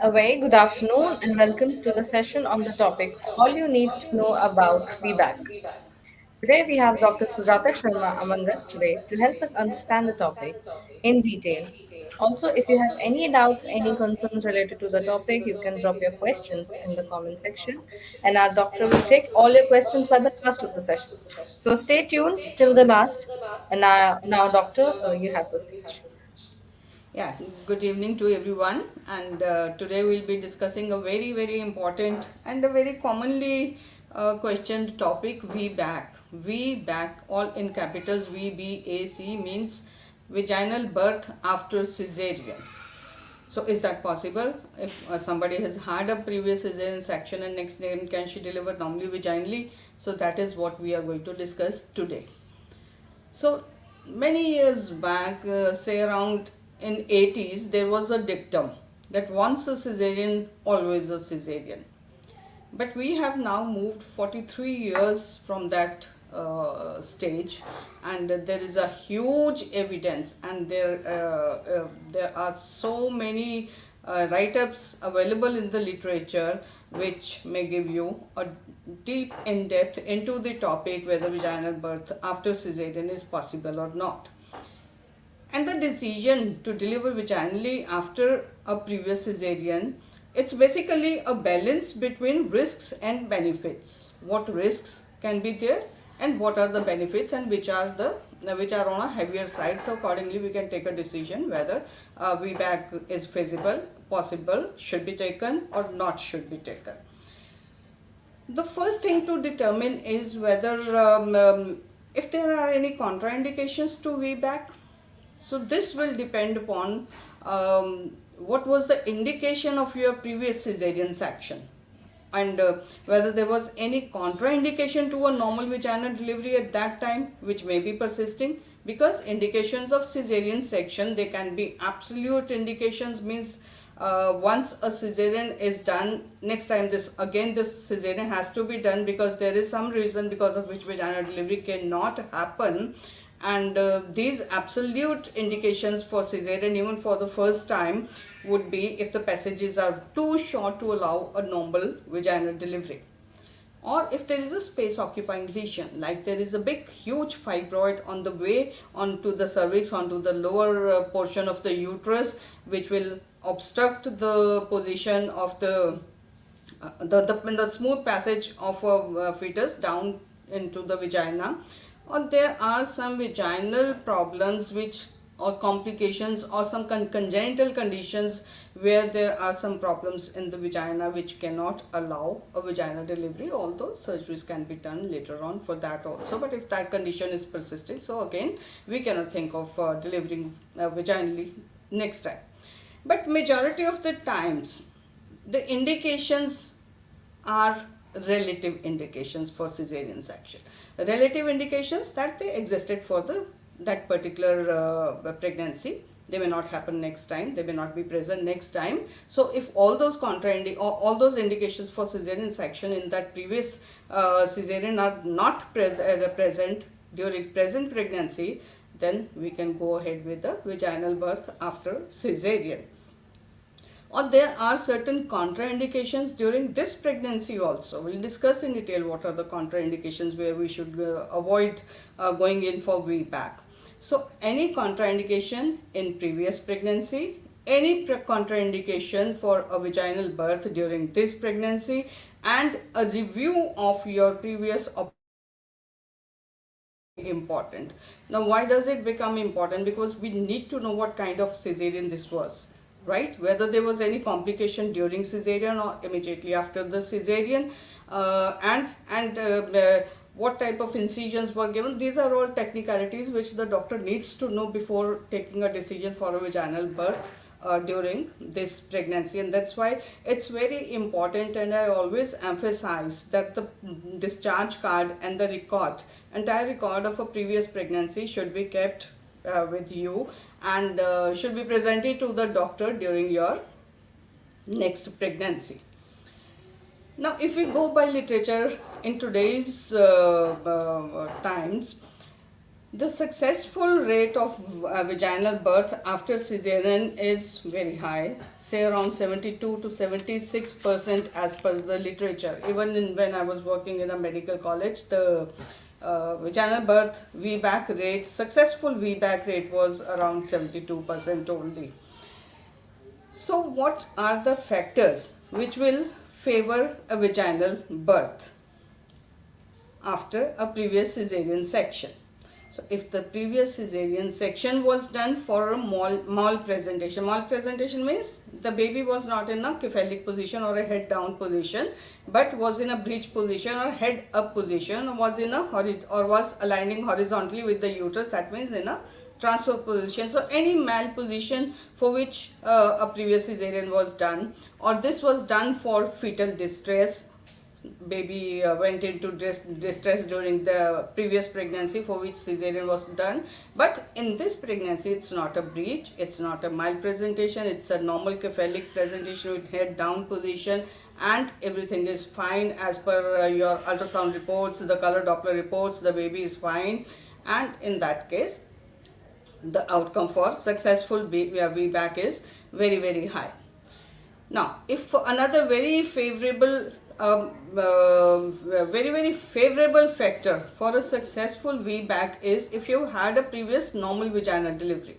A very good afternoon and welcome to the session on the topic All You Need to Know About VBAC. Today we have Dr. Sujata Sharma among us today to help us understand the topic in detail. Also, if you have any doubts, any concerns related to the topic, you can drop your questions in the comment section and our doctor will take all your questions by the last of the session. So stay tuned till the last. And now doctor, you have the stage. Yeah, good evening to everyone. And today we'll be discussing a very important and a very commonly questioned topic, VBAC. VBAC, all in capitals, VBAC means vaginal birth after cesarean. So, is that possible? If somebody has had a previous cesarean section and next time can she deliver normally vaginally? So, that is what we are going to discuss today. So many years back, say around in 80s, there was a dictum that once a cesarean, always a cesarean. But we have now moved 43 years from that stage, and there is a huge evidence, and there are so many write-ups available in the literature which may give you a deep in depth into the topic whether vaginal birth after cesarean is possible or not. And the decision to deliver vaginally after a previous cesarean, it's basically a balance between risks and benefits. What risks can be there and what are the benefits, and which are on a heavier side. So accordingly we can take a decision whether VBAC is feasible, possible, should be taken or not should be taken. The first thing to determine is whether if there are any contraindications to VBAC. So this will depend upon what was the indication of your previous cesarean section, and whether there was any contraindication to a normal vaginal delivery at that time, which may be persisting, because indications of cesarean section, they can be absolute indications, means once a cesarean is done, next time this cesarean has to be done because there is some reason because of which vaginal delivery cannot happen. And these absolute indications for cesarean even for the first time would be if the passages are too short to allow a normal vaginal delivery, or if there is a space occupying lesion, like there is a big huge fibroid on the way onto the cervix, onto the lower portion of the uterus, which will obstruct the position of the smooth passage of a fetus down into the vagina, or there are some vaginal problems which or complications or some congenital conditions where there are some problems in the vagina which cannot allow a vaginal delivery, although surgeries can be done later on for that also. But if that condition is persisting, so again we cannot think of delivering vaginally next time. But majority of the times the indications are relative indications for cesarean section. Relative indications that they existed for that particular pregnancy. They may not happen next time, they may not be present next time. So if all those all those indications for cesarean section in that previous cesarean are not present during present pregnancy, then we can go ahead with the vaginal birth after cesarean. Or there are certain contraindications during this pregnancy also. We'll discuss in detail what are the contraindications where we should avoid going in for VBAC. So any contraindication in previous pregnancy, any contraindication for a vaginal birth during this pregnancy, and a review of your previous important. Now why does it become important? Because we need to know what kind of cesarean this was, right? Whether there was any complication during cesarean or immediately after the cesarean, and what type of incisions were given. These are all technicalities which the doctor needs to know before taking a decision for a vaginal birth during this pregnancy. And that's why it's very important, and I always emphasize that the discharge card and the entire record of a previous pregnancy should be kept with you, and should be presented to the doctor during your next pregnancy. Now if we go by literature in today's times, The successful rate of vaginal birth after cesarean is very high, say around 72 to 76% as per the literature. Even when I was working in a medical college, the vaginal birth VBAC rate, successful VBAC rate was around 72% only. So, what are the factors which will favor a vaginal birth after a previous cesarean section? So, if the previous cesarean section was done for a mall presentation, mall presentation means the baby was not in a cephalic position or a head down position, but was in a breech position or head up position, was in a or was aligning horizontally with the uterus. That means in a transfer position. So any mal position for which a previous cesarean was done, or this was done for fetal distress, baby went into distress during the previous pregnancy for which cesarean was done, but in this pregnancy it's not a breech, it's not a mild presentation, it's a normal cephalic presentation with head down position, and everything is fine as per your ultrasound reports, the color Doppler reports, the baby is fine, and in that case the outcome for successful VBAC is very high. Now, if another very favorable, very favorable factor for a successful VBAC is if you had a previous normal vaginal delivery.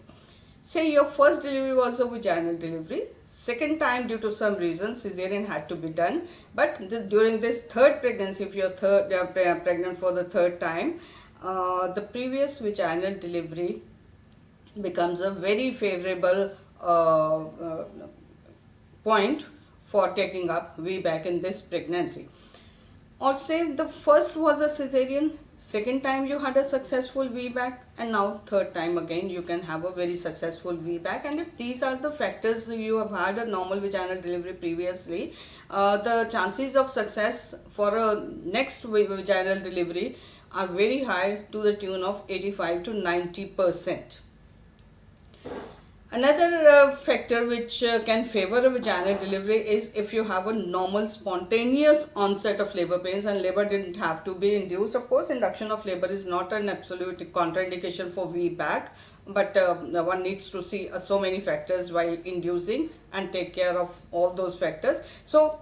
Say your first delivery was a vaginal delivery, second time due to some reason cesarean had to be done, but during this third pregnancy, if you're pregnant for the third time, the previous vaginal delivery becomes a very favorable point for taking up VBAC in this pregnancy. Or say the first was a cesarean, second time you had a successful VBAC, and now third time again you can have a very successful VBAC. And if these are the factors, you have had a normal vaginal delivery previously, the chances of success for a next vaginal delivery are very high, to the tune of 85 to 90%. Another factor which can favor a vaginal delivery is if you have a normal spontaneous onset of labor pains, and labor didn't have to be induced. Of course, induction of labor is not an absolute contraindication for VBAC, but one needs to see so many factors while inducing and take care of all those factors. So,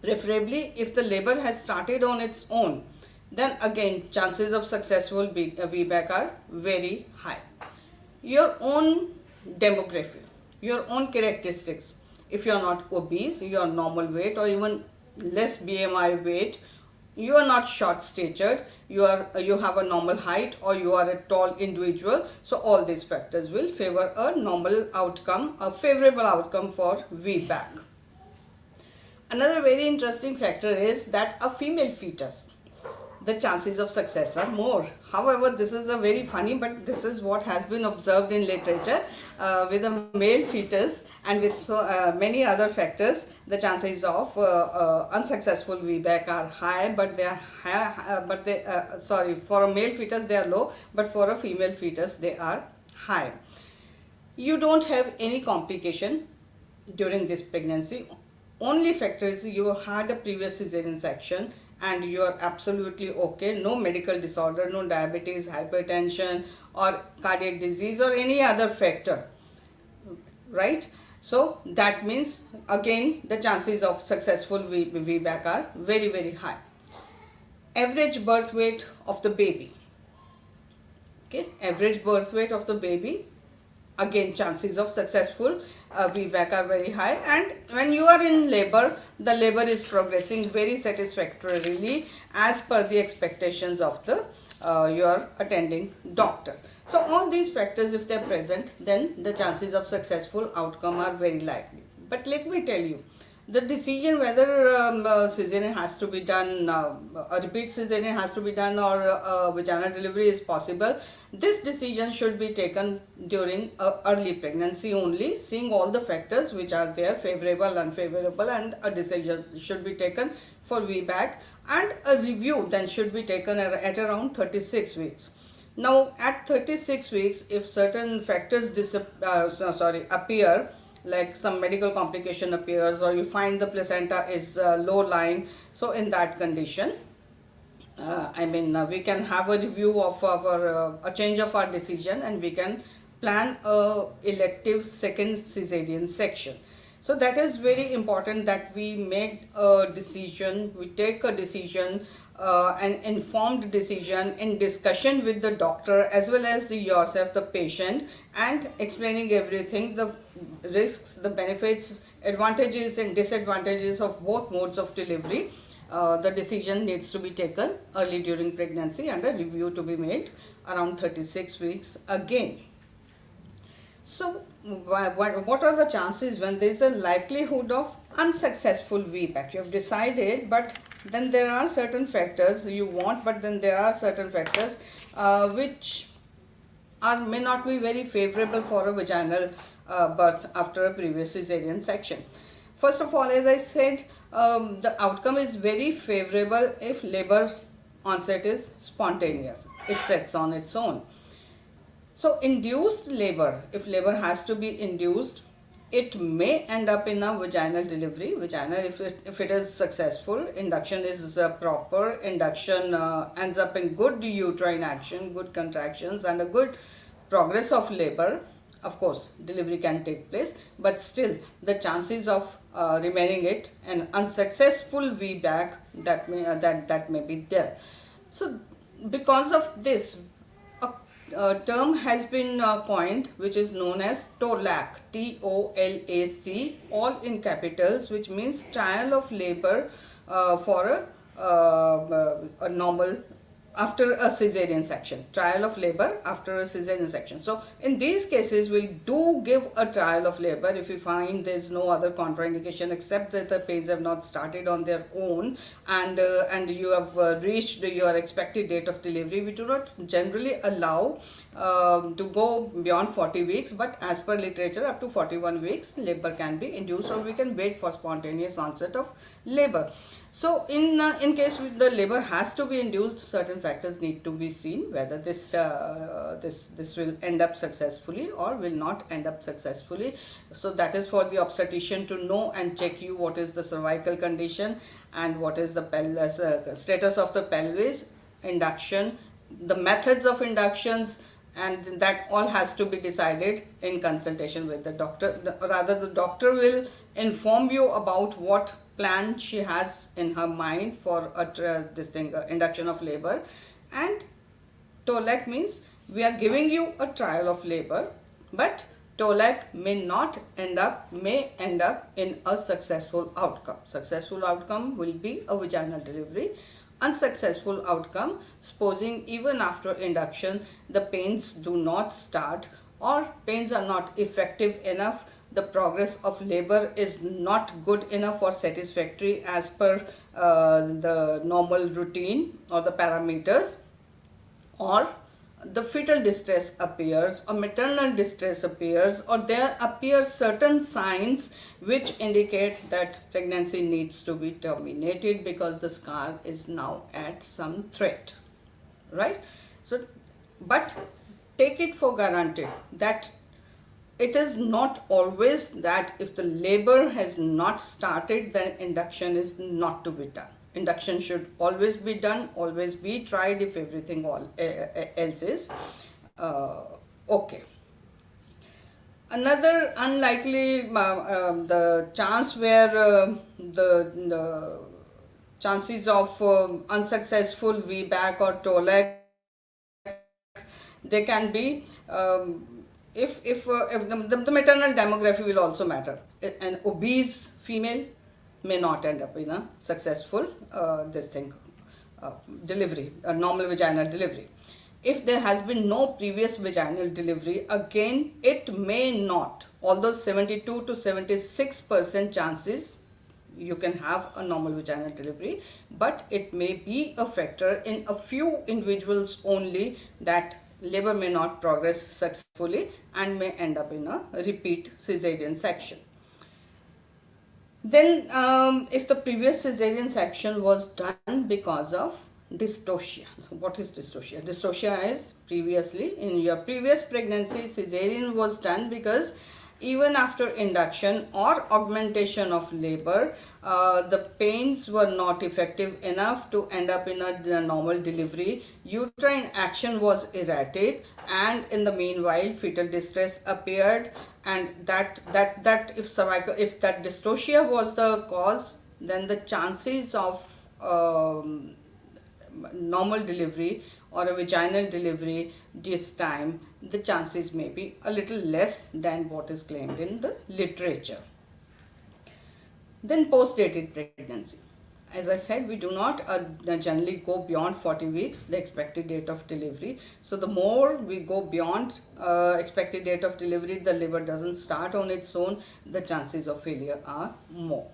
preferably if the labor has started on its own, then again chances of successful VBAC are very high. Your own demography, your own characteristics, if you are not obese, you are normal weight or even less BMI weight, you are not short statured, you have a normal height, or you are a tall individual, so all these factors will favor a normal outcome, a favorable outcome for VBAC. Another very interesting factor is that a female fetus, the chances of success are more. However, this is a very funny, but this is what has been observed in literature. With a male fetus and with many other factors, the chances of unsuccessful VBAC are high, but they are for a male fetus they are low, but for a female fetus they are high. You don't have any complication during this pregnancy. Only factor is you had a previous cesarean section and you are absolutely okay, no medical disorder, no diabetes, hypertension or cardiac disease or any other factor, right? So that means again the chances of successful VBAC are very high. Average birth weight of the baby, okay, average birth weight of the baby, again chances of successful VBAC are very high. And when you are in labor, the labor is progressing very satisfactorily as per the expectations of the your attending doctor. So all these factors, if they are present, then the chances of successful outcome are very likely. But let me tell you, the decision whether cesarean has to be done, a repeat cesarean has to be done, or vaginal delivery is possible, this decision should be taken during early pregnancy only, seeing all the factors which are there, favorable, unfavorable, and a decision should be taken for VBAC, and a review then should be taken at around 36 weeks. Now at 36 weeks, if certain factors appear, like some medical complication appears, or you find the placenta is low lying, so in that condition we can have a review of our a change of our decision, and we can plan a elective second cesarean section. So that is very important, that we make a decision, we take a decision, an informed decision in discussion with the doctor as well as yourself, the patient, and explaining everything, the risks, the benefits, advantages and disadvantages of both modes of delivery. The decision needs to be taken early during pregnancy and a review to be made around 36 weeks again. So, what are the chances when there is a likelihood of unsuccessful VBAC? You have decided, but then there are certain factors you want, but then there are certain factors which may not be very favorable for a vaginal birth after a previous cesarean section. First of all, as I said, the outcome is very favorable if labor onset is spontaneous. It sets on its own. So induced labor, if labor has to be induced, it may end up in a vaginal delivery. Vaginal, if it is successful, induction is proper, induction ends up in good uterine action, good contractions and a good progress of labor. Of course, delivery can take place, but still the chances of remaining it an unsuccessful VBAC, that may be there. So because of this, a term has been coined which is known as TOLAC, TOLAC, all in capitals, which means trial of labor for a normal after a cesarean section, trial of labor after a cesarean section. So in these cases, we do give a trial of labor if we find there is no other contraindication except that the pains have not started on their own, and you have reached your expected date of delivery. We do not generally allow to go beyond 40 weeks, but as per literature, up to 41 weeks labor can be induced, or we can wait for spontaneous onset of labor. So in case the labor has to be induced, certain factors need to be seen whether this will end up successfully or will not end up successfully. So that is for the obstetrician to know and check you what is the cervical condition and what is the status of the pelvis, induction, the methods of inductions, and that all has to be decided in consultation with the doctor. Rather, the doctor will inform you about what plan she has in her mind for induction of labor. And TOLAC means we are giving you a trial of labor, but TOLAC may end up in a successful outcome. Successful outcome will be a vaginal delivery. Unsuccessful outcome, supposing even after induction the pains do not start or pains are not effective enough, the progress of labor is not good enough or satisfactory as per the normal routine or the parameters, or the fetal distress appears or maternal distress appears, or there appear certain signs which indicate that pregnancy needs to be terminated because the scar is now at some threat, right? So, but take it for granted that it is not always that if the labor has not started, then induction is not to be done. Induction should always be done, always be tried if everything else is okay. Another unlikely, the chance where the chances of unsuccessful VBAC or TOLAC, they can be if the maternal demography will also matter. An obese female may not end up in a successful delivery, a normal vaginal delivery. If there has been no previous vaginal delivery, again it may not, although 72 to 76% chances you can have a normal vaginal delivery, but it may be a factor in a few individuals only that labor may not progress successfully and may end up in a repeat cesarean section. Then if the previous cesarean section was done because of dystocia. So what is dystocia? Dystocia is previously in your previous pregnancy cesarean was done because even after induction or augmentation of labor, the pains were not effective enough to end up in a normal delivery. Uterine action was erratic, and in the meanwhile, fetal distress appeared. And that if cervical, if that dystocia was the cause, then the chances of normal delivery or a vaginal delivery this time, the chances may be a little less than what is claimed in the literature. Then post-dated pregnancy. As I said, we do not generally go beyond 40 weeks, the expected date of delivery. So the more we go beyond expected date of delivery, the liver doesn't start on its own, the chances of failure are more.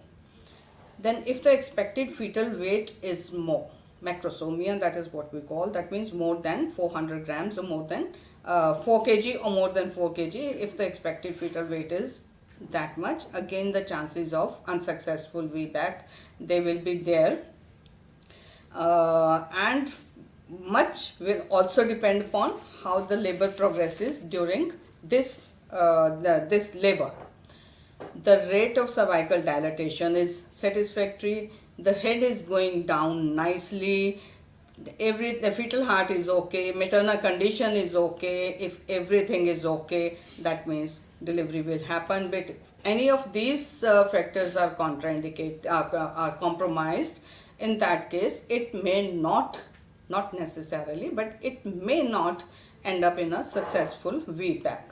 Then if the expected fetal weight is more, macrosomia, that is what we call, that means more than 400 grams or more than 4 kg or more than 4 kg, if the expected fetal weight is that much, again the chances of unsuccessful VBAC, they will be there. And much will also depend upon how the labor progresses during this labor. The rate of cervical dilatation is satisfactory, the head is going down nicely, the fetal heart is okay, maternal condition is okay. If everything is okay, that means delivery will happen. But if any of these factors are contraindicated, are compromised, in that case it may not necessarily, but it may not end up in a successful VBAC.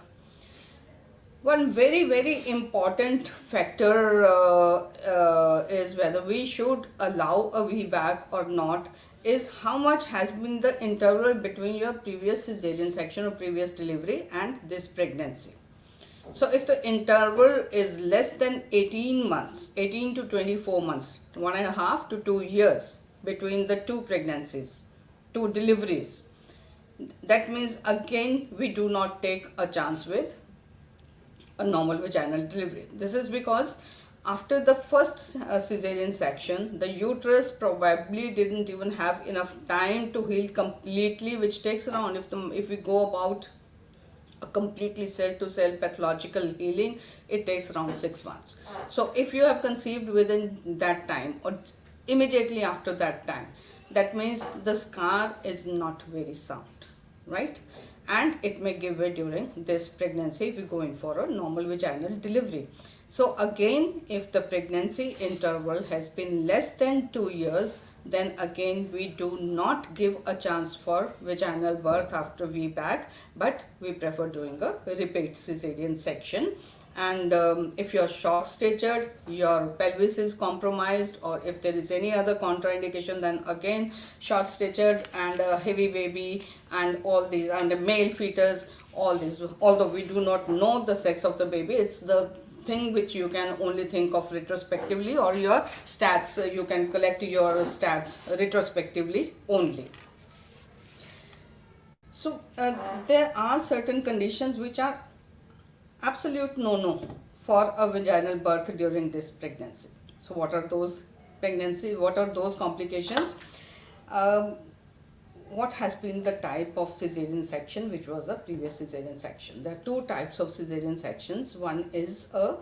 One very important factor is whether we should allow a VBAC or not, is how much has been the interval between your previous cesarean section or previous delivery and this pregnancy. So if the interval is less than 18 months, 18 to 24 months, 1.5 to 2 years between the two pregnancies, two deliveries, that means again we do not take a chance with a normal vaginal delivery. This is because after the first cesarean section, the uterus probably didn't even have enough time to heal completely, which takes around, if we go about a completely cell to cell pathological healing, it takes around 6 months. So if you have conceived within that time or immediately after that time, that means the scar is not very sound, right? And it may give way during this pregnancy if you go in for a normal vaginal delivery. So again, if the pregnancy interval has been less than 2 years, then again we do not give a chance for vaginal birth after VBAC, but we prefer doing a repeat cesarean section. And if you're short statured, your pelvis is compromised, or if there is any other contraindication, then again short statured and a heavy baby and all these, and a male fetus, all these, although we do not know the sex of the baby, it's the thing which you can only think of retrospectively, or your stats, you can collect your stats retrospectively only. So there are certain conditions which are absolute no for a vaginal birth during this pregnancy. So what are those complications? What has been the type of cesarean section which was a previous cesarean section? There are two types of cesarean sections. One is a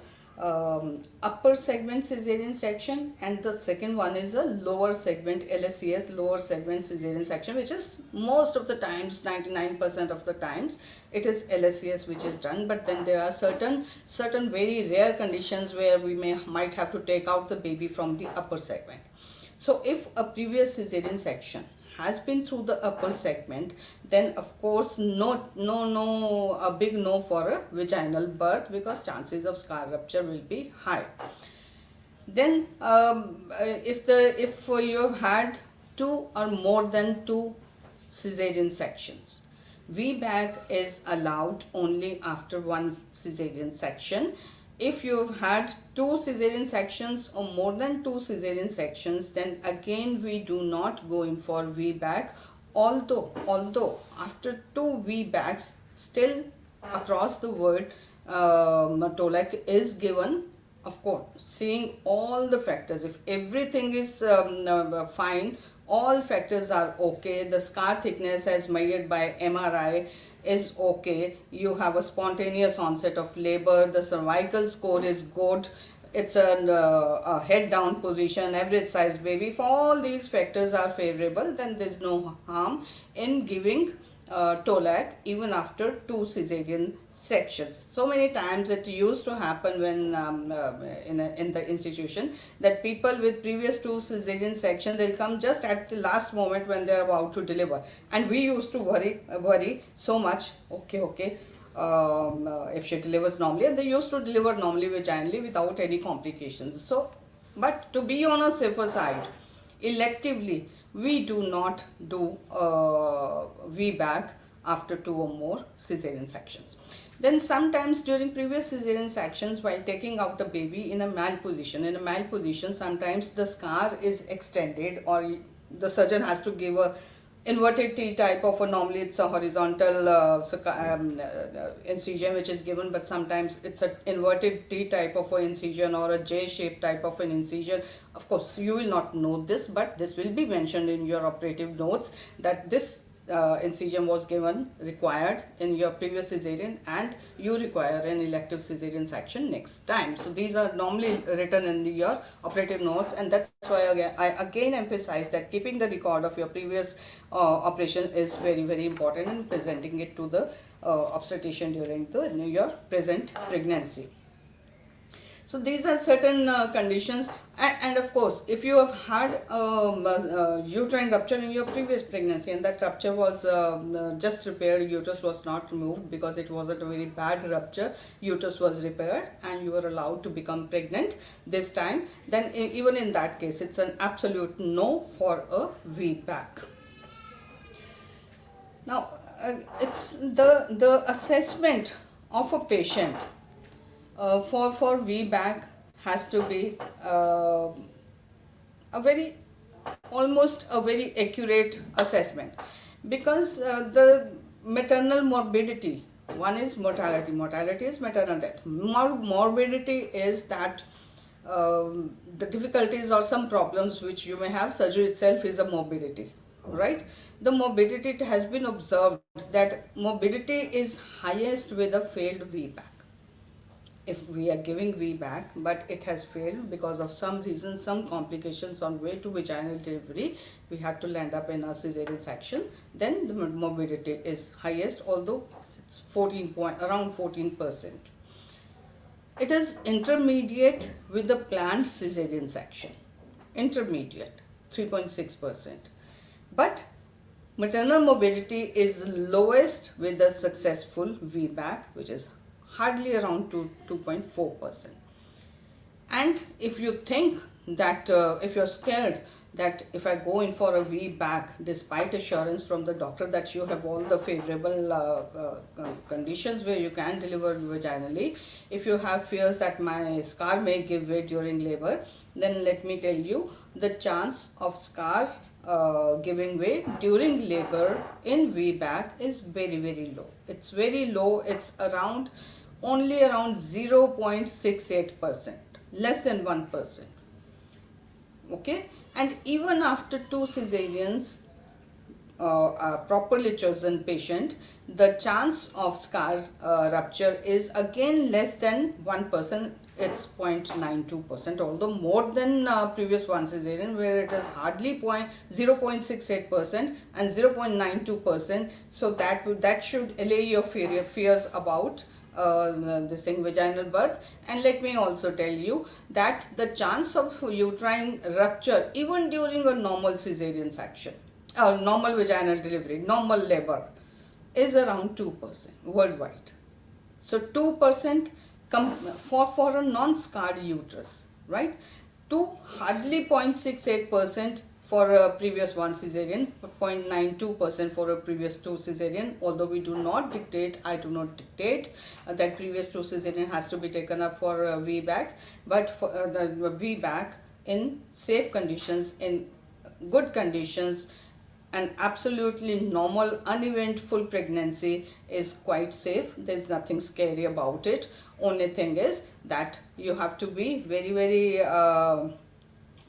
upper segment cesarean section, and the second one is a lower segment, LSCS, lower segment cesarean section, which is most of the times, 99% of the times, it is LSCS which is done. But then there are certain very rare conditions where we might have to take out the baby from the upper segment. So if a previous cesarean section has been through the upper segment, then of course a big no for a vaginal birth, because chances of scar rupture will be high. Then if you have had two or more than two cesarean sections, VBAC is allowed only after one cesarean section. If you have had two cesarean sections or more than two cesarean sections, then again we do not go in for VBAC, although after two VBACs still across the world TOLAC is given, of course, seeing all the factors. If everything is fine, all factors are okay, the scar thickness as measured by MRI is okay, you have a spontaneous onset of labor, the cervical score is good, it's a head down position, average size baby, if all these factors are favorable, then there's no harm in giving Tolac even after two cesarean sections. So many times it used to happen when in the institution, that people with previous two cesarean section, they'll come just at the last moment when they're about to deliver, and we used to worry so much. Okay, if she delivers normally, and they used to deliver normally vaginally without any complications. So, but to be on a safer side, electively we do not do VBAC after two or more cesarean sections. Then sometimes during previous cesarean sections, while taking out the baby in a malposition, sometimes the scar is extended, or the surgeon has to give a inverted T type of a, normally it's a horizontal incision which is given, but sometimes it's an inverted T type of an incision or a J shape type of an incision. Of course you will not know this, but this will be mentioned in your operative notes, that this incision was given required in your previous cesarean, and you require an elective cesarean section next time. So these are normally written in your operative notes, and that's why I again emphasize that keeping the record of your previous operation is very important in presenting it to the obstetrician during your present pregnancy. So these are certain conditions, and of course if you have had uterine rupture in your previous pregnancy, and that rupture was just repaired, uterus was not removed because it wasn't a very bad rupture, uterus was repaired and you were allowed to become pregnant this time, then even in that case it's an absolute no for a VBAC. Now it's the assessment of a patient for VBAC has to be a very, almost a very accurate assessment, because the maternal morbidity, one is mortality is maternal death, morbidity is that the difficulties or some problems which you may have, surgery itself is a morbidity, right? The morbidity, it has been observed that morbidity is highest with a failed VBAC. If we are giving VBAC but it has failed because of some reason, some complications on way to vaginal delivery, we have to land up in a cesarean section, then the morbidity is highest, although it's 14 point, around 14%. It is intermediate with the planned cesarean section, intermediate 3.6%, but maternal morbidity is lowest with the successful VBAC, which is hardly around 2.4%. And if you think that if you're scared that if I go in for a VBAC, despite assurance from the doctor that you have all the favorable conditions where you can deliver vaginally, if you have fears that my scar may give way during labor, then let me tell you, the chance of scar giving way during labor in VBAC is very low. It's very low. It's only around 0.68%, less than 1%. Okay, and even after two cesareans, properly chosen patient, the chance of scar rupture is again less than 1%. It's 0.92%, although more than previous one cesarean where it is hardly 0.68% and 0.92%. So that should allay your fears about this thing, vaginal birth. And let me also tell you that the chance of uterine rupture even during a normal cesarean section, normal vaginal delivery, normal labor, is around 2% worldwide. So 2% for a non-scarred uterus, right? To hardly 0.68% for a previous one cesarean, 0.92% for a previous two cesarean. Although we do not dictate, I do not dictate that previous two cesarean has to be taken up for VBAC, but for the VBAC in safe conditions, in good conditions, an absolutely normal uneventful pregnancy is quite safe. There's nothing scary about it. Only thing is that you have to be very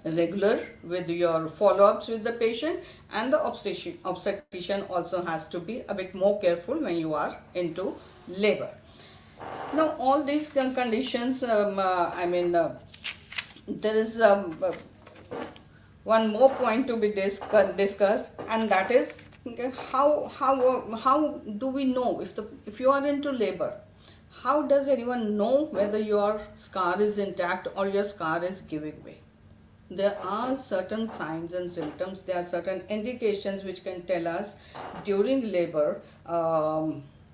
regular with your follow-ups with the patient, and the obstetrician also has to be a bit more careful when you are into labor. Now all these conditions, there is one more point to be discussed, and that is, okay, how do we know if you are into labor? How does anyone know whether your scar is intact or your scar is giving way? There are certain signs and symptoms, there are certain indications which can tell us during labor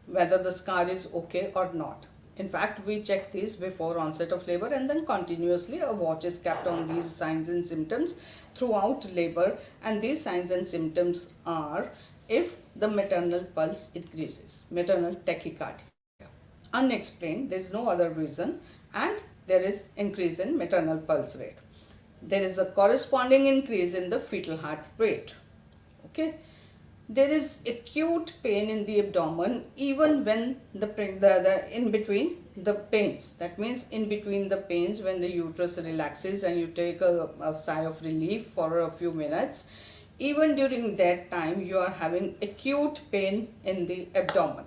whether the scar is okay or not. In fact, we check these before onset of labor, and then continuously a watch is kept on these signs and symptoms throughout labor. And these signs and symptoms are: if the maternal pulse increases, maternal tachycardia, unexplained, there is no other reason, and there is increase in maternal pulse rate. There is a corresponding increase in the fetal heart rate. Okay. There is acute pain in the abdomen even when the in between the pains. That means in between the pains, when the uterus relaxes and you take a sigh of relief for a few minutes, even during that time you are having acute pain in the abdomen,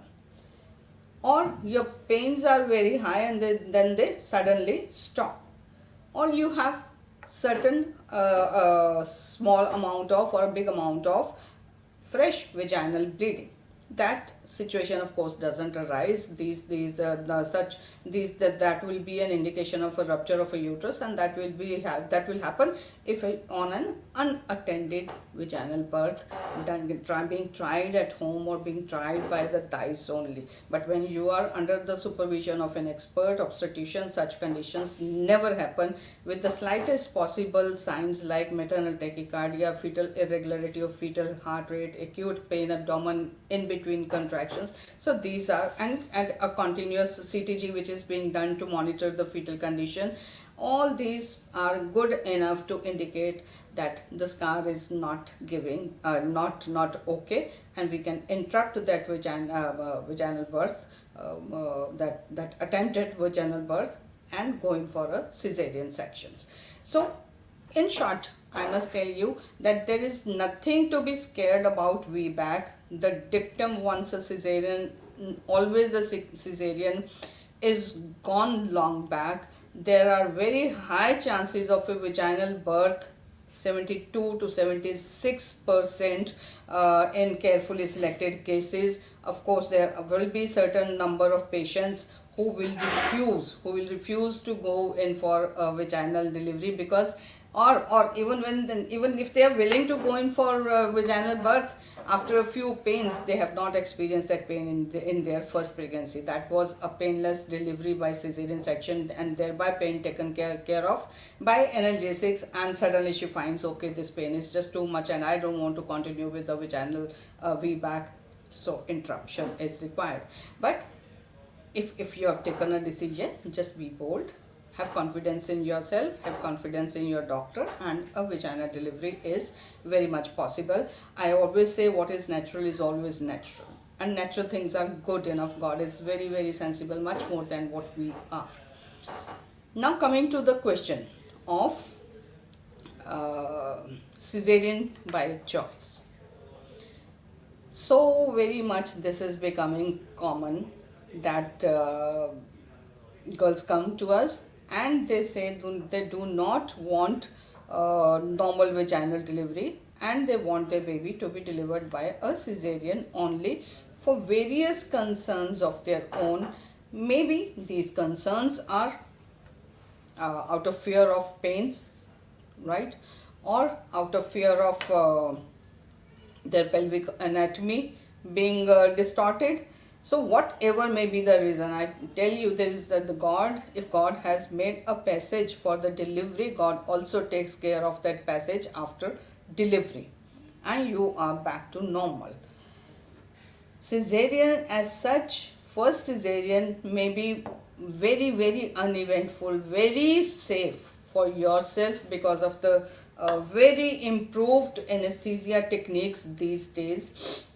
or your pains are very high and then they suddenly stop, or you have certain small amount of or a big amount of fresh vaginal bleeding. That situation of course doesn't arise. That will be an indication of a rupture of a uterus, and that will happen if on an unattended vaginal birth being tried at home or being tried by the thighs only. But when you are under the supervision of an expert obstetrician, such conditions never happen. With the slightest possible signs like maternal tachycardia, fetal irregularity of fetal heart rate, acute pain abdomen in between contractions, so these are, and a continuous CTG which is being done to monitor the fetal condition, all these are good enough to indicate that the scar is not giving not okay, and we can interrupt that vaginal birth, that attempted vaginal birth, and going for a cesarean sections. So in short, I must tell you that there is nothing to be scared about VBAC. The dictum once a cesarean, always a cesarean is gone long back. There are very high chances of a vaginal birth, 72 to 76% in carefully selected cases. Of course, there will be certain number of patients who will refuse to go in for a vaginal delivery, because or even if they are willing to go in for vaginal birth, after a few pains they have not experienced that pain in their first pregnancy. That was a painless delivery by cesarean section, and thereby pain taken care of by analgesics, and suddenly she finds, okay, this pain is just too much and I don't want to continue with the vaginal VBAC, so interruption is required. But if you have taken a decision, just be bold, have confidence in yourself, have confidence in your doctor, and a vaginal delivery is very much possible. I always say what is natural is always natural, and natural things are good enough. God is very, very sensible, much more than what we are. Now coming to the question of cesarean by choice. So very much this is becoming common that girls come to us and they say they do not want normal vaginal delivery, and they want their baby to be delivered by a cesarean only for various concerns of their own. Maybe these concerns are out of fear of pains, right, or out of fear of their pelvic anatomy being distorted. So whatever may be the reason, I tell you, there is the God, if God has made a passage for the delivery, God also takes care of that passage after delivery, and you are back to normal. Cesarean as such, first cesarean may be very, very uneventful, very safe for yourself because of the very improved anesthesia techniques these days,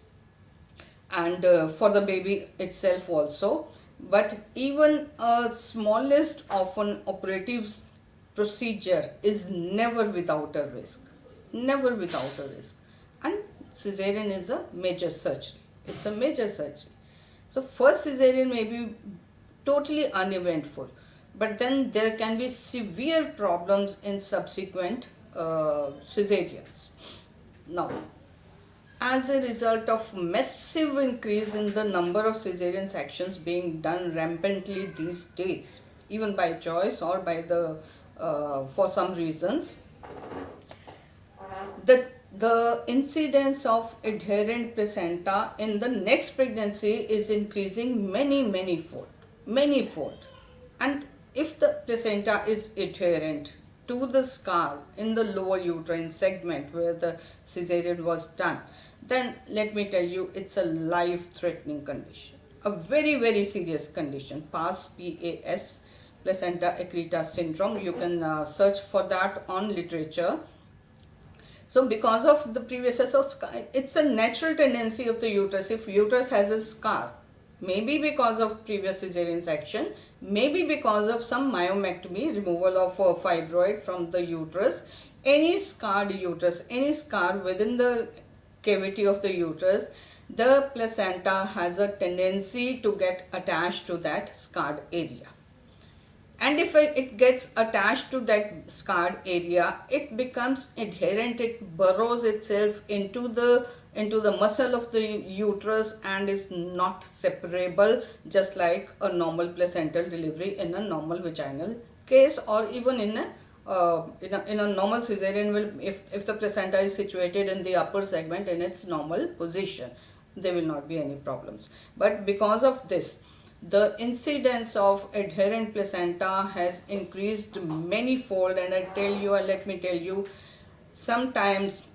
and for the baby itself also. But even a smallest of an operatives procedure is never without a risk. Never without a risk. And cesarean is a major surgery. It's a major surgery. So first cesarean may be totally uneventful, but then there can be severe problems in subsequent cesareans. Now, as a result of massive increase in the number of cesarean sections being done rampantly these days, even by choice or by the for some reasons, the incidence of adherent placenta in the next pregnancy is increasing many fold. And if the placenta is adherent to the scar in the lower uterine segment where the cesarean was done, then let me tell you, it's a life threatening condition, a very serious condition, PAS, placenta accreta syndrome. You can search for that on literature. So because of the previous, so it's a natural tendency of the uterus. If uterus has a scar, maybe because of previous cesarean section, maybe because of some myomectomy, removal of a fibroid from the uterus, any scarred uterus, any scar within the cavity of the uterus, the placenta has a tendency to get attached to that scarred area. And if it gets attached to that scarred area, it becomes adherent, it burrows itself into the muscle of the uterus and is not separable, just like a normal placental delivery in a normal vaginal case, or even in a normal cesarean will, if the placenta is situated in the upper segment in its normal position, there will not be any problems. But because of this, the incidence of adherent placenta has increased many-fold, and let me tell you, sometimes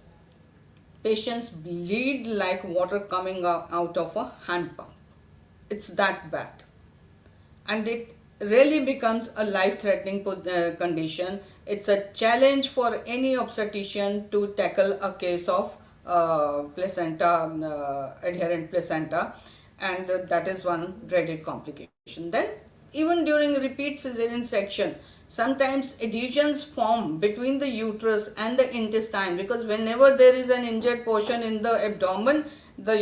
patients bleed like water coming out of a hand pump. It's that bad, and it really becomes a life-threatening condition. It's a challenge for any obstetrician to tackle a case of adherent placenta, and that is one dreaded complication. Then, even during repeat cesarean section, sometimes adhesions form between the uterus and the intestine, because whenever there is an injured portion in the abdomen, the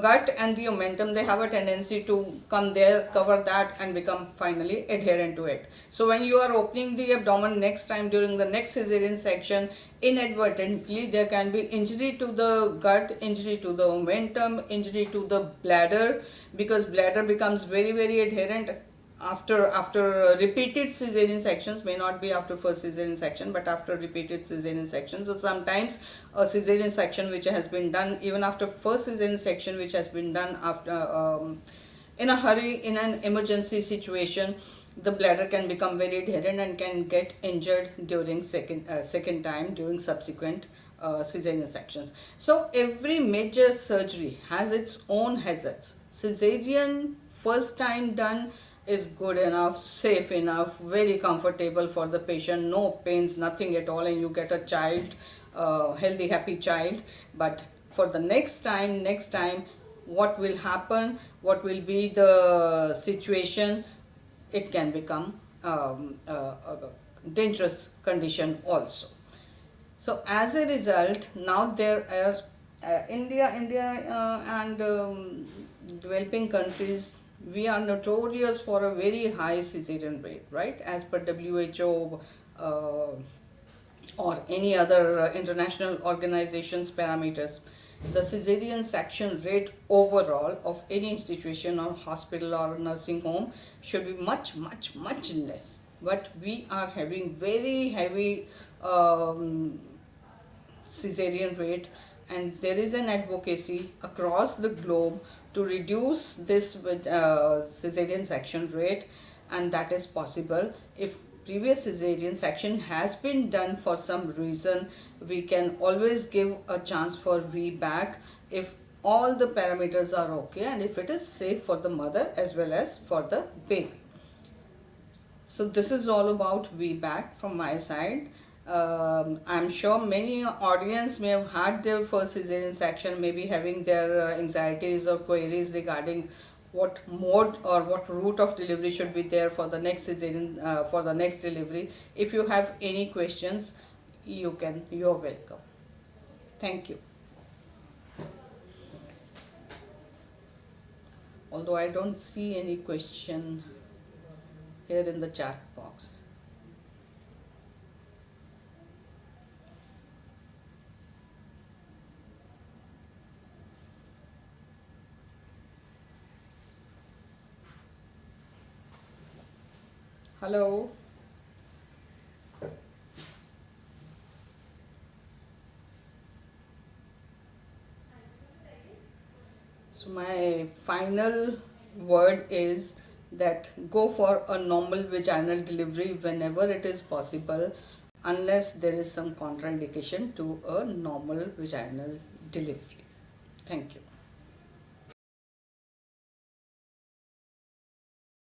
gut and the omentum, they have a tendency to come there, cover that, and become finally adherent to it. So when you are opening the abdomen next time during the next cesarean section, inadvertently there can be injury to the gut, injury to the omentum, injury to the bladder, because bladder becomes very adherent after repeated cesarean sections. May not be after first cesarean section, but after repeated cesarean sections. So sometimes a cesarean section which has been done even after first cesarean section, which has been done after in a hurry, in an emergency situation, the bladder can become very adherent and can get injured during second time during subsequent cesarean sections. So every major surgery has its own hazards. Cesarean first time done is good enough, safe enough, very comfortable for the patient, no pains, nothing at all, and you get a child, healthy, happy child. But for the next time, what will happen, what will be the situation, it can become a dangerous condition also. So as a result, now there are India and developing countries, we are notorious for a very high cesarean rate, right? As per WHO or any other international organizations parameters, the cesarean section rate overall of any institution or hospital or nursing home should be much less. But we are having very heavy cesarean rate, and there is an advocacy across the globe to reduce this cesarean section rate, and that is possible. If previous cesarean section has been done for some reason, we can always give a chance for VBAC if all the parameters are okay and if it is safe for the mother as well as for the baby. So this is all about VBAC from my side. I'm sure many audience may have had their first cesarean section, maybe having their anxieties or queries regarding what mode or what route of delivery should be there for the next cesarean, for the next delivery. If you have any questions, you're welcome. Thank you. Although I don't see any question here in the chat box. Hello. So my final word is that go for a normal vaginal delivery whenever it is possible, unless there is some contraindication to a normal vaginal delivery. Thank you.